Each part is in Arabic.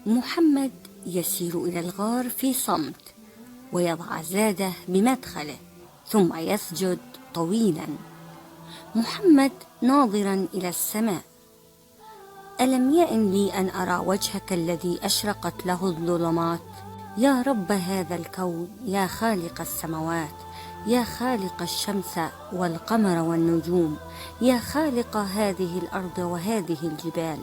محمد يسير إلى الغار في صمت ويضع زاده بمدخله ثم يسجد طويلا. محمد ناظرا إلى السماء: ألم يئن لي أن أرى وجهك الذي أشرقت له الظلمات؟ يا رب هذا الكون، يا خالق السماوات، يا خالق الشمس والقمر والنجوم، يا خالق هذه الأرض وهذه الجبال،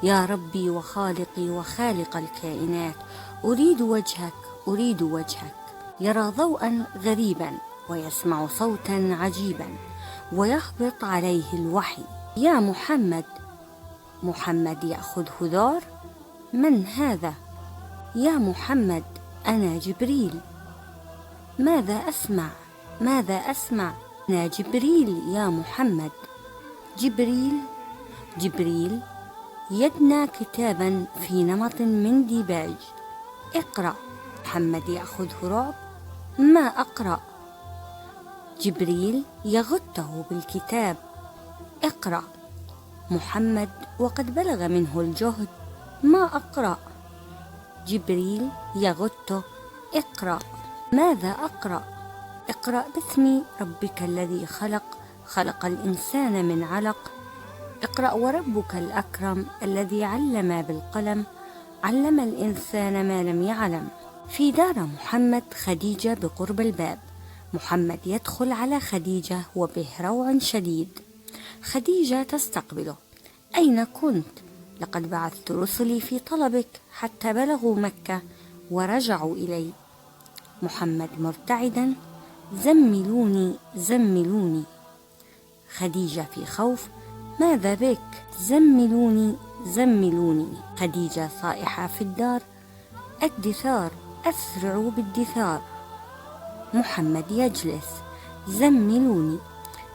يا ربي وخالقي وخالق الكائنات، أريد وجهك، أريد وجهك. يرى ضوءا غريبا ويسمع صوتا عجيبا ويهبط عليه الوحي: يا محمد. محمد يأخذ هذار: من هذا؟ يا محمد أنا جبريل. ماذا أسمع؟ ماذا أسمع؟ أنا جبريل يا محمد. جبريل. جبريل يدنى كتابا في نمط من ديباج: اقرأ. محمد يأخذه رعب: ما أقرأ؟ جبريل يغته بالكتاب: اقرأ. محمد وقد بلغ منه الجهد: ما أقرأ؟ جبريل يغته: اقرأ. ماذا أقرأ؟ اقرأ باسم ربك الذي خلق، خلق الإنسان من علق. اقرأ وربك الأكرم الذي علم بالقلم، علم الإنسان ما لم يعلم. في دار محمد خديجة بقرب الباب. محمد يدخل على خديجة وبه روع شديد. خديجة تستقبله: أين كنت؟ لقد بعثت رسلي في طلبك حتى بلغوا مكة ورجعوا إلي. محمد مرتعدا: زملوني زملوني. خديجة في خوف: ماذا بك؟ زملوني زملوني. خديجة صائحة في الدار: الدثار، أسرعوا بالدثار. محمد يجلس: زملوني.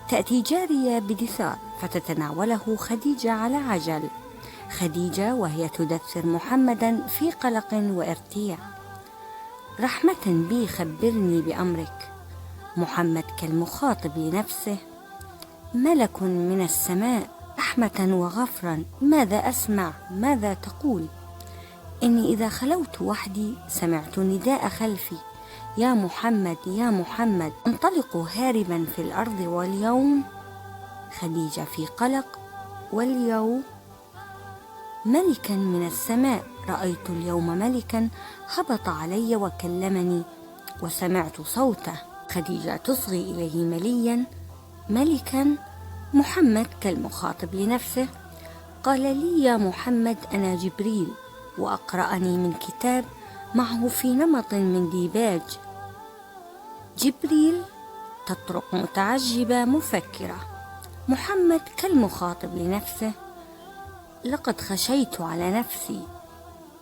تأتي جارية بدثار فتتناوله خديجة على عجل. خديجة وهي تدثر محمدا في قلق وارتياع: رحمة بي خبرني بأمرك. محمد كالمخاطب لنفسه: ملك من السماء، رحمة وغفرا. ماذا أسمع؟ ماذا تقول؟ إني إذا خلوت وحدي سمعت نداء خلفي: يا محمد يا محمد. انطلق هاربا في الأرض واليوم. خديجة في قلق: واليوم؟ ملكا من السماء، رأيت اليوم ملكا هبط علي وكلمني وسمعت صوته. خديجة تصغي إليه مليا: ملكا؟ محمد كالمخاطب لنفسه: قال لي يا محمد أنا جبريل، وأقرأني من كتاب معه في نمط من ديباج. جبريل؟ تطرق متعجبة مفكرة. محمد كالمخاطب لنفسه: لقد خشيت على نفسي.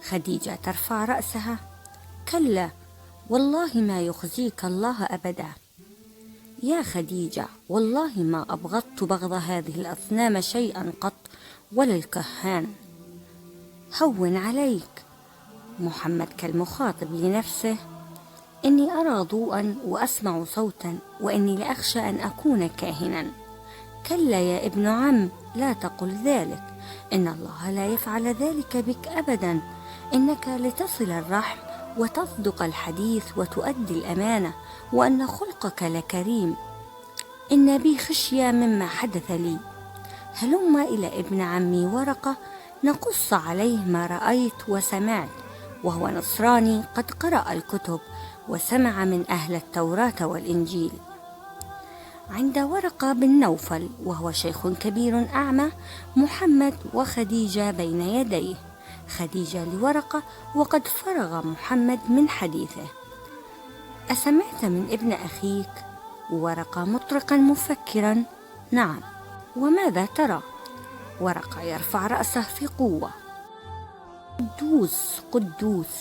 خديجة ترفع رأسها: كلا، والله ما يخزيك الله أبدا. يا خديجة، والله ما أبغضت بغض هذه الأصنام شيئا قط، ولا الكهان. هون عليك. محمد كالمخاطب لنفسه: إني أرى ضوءا وأسمع صوتا، وإني لأخشى أن أكون كاهنا. كلا يا ابن عم، لا تقل ذلك، إن الله لا يفعل ذلك بك أبدا. إنك لتصل الرحم وتصدق الحديث وتؤدي الأمانة، وأن خلقك لكريم. إن بي خشية مما حدث لي. هلم إلى ابن عمي ورقة نقص عليه ما رأيت وسمعت، وهو نصراني قد قرأ الكتب وسمع من أهل التوراة والإنجيل. عند ورقة بن نوفل وهو شيخ كبير أعمى، محمد وخديجة بين يديه. خديجة لورقة وقد فرغ محمد من حديثه: أسمعت من ابن أخيك؟ ورقة مطرقا مفكرا: نعم. وماذا ترى؟ ورقة يرفع رأسه في قوة: قدوس قدوس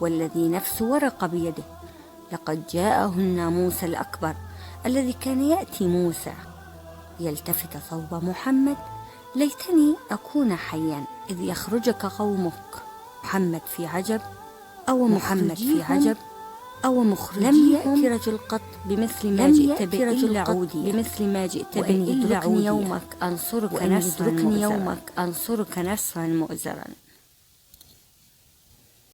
والذي نفس ورقة بيده، لقد جاءه الناموس الأكبر الذي كان يأتي موسى. يلتفت صوب محمد: ليتني أكون حيا إذ يخرجك قومك. محمد في عجب: محمد في عجب لم يأتي رجل قط بمثل ما جئت به إلا عودي، بمثل ما جئت به إلا عودي، يومك أنصرك نصرا مؤزرا.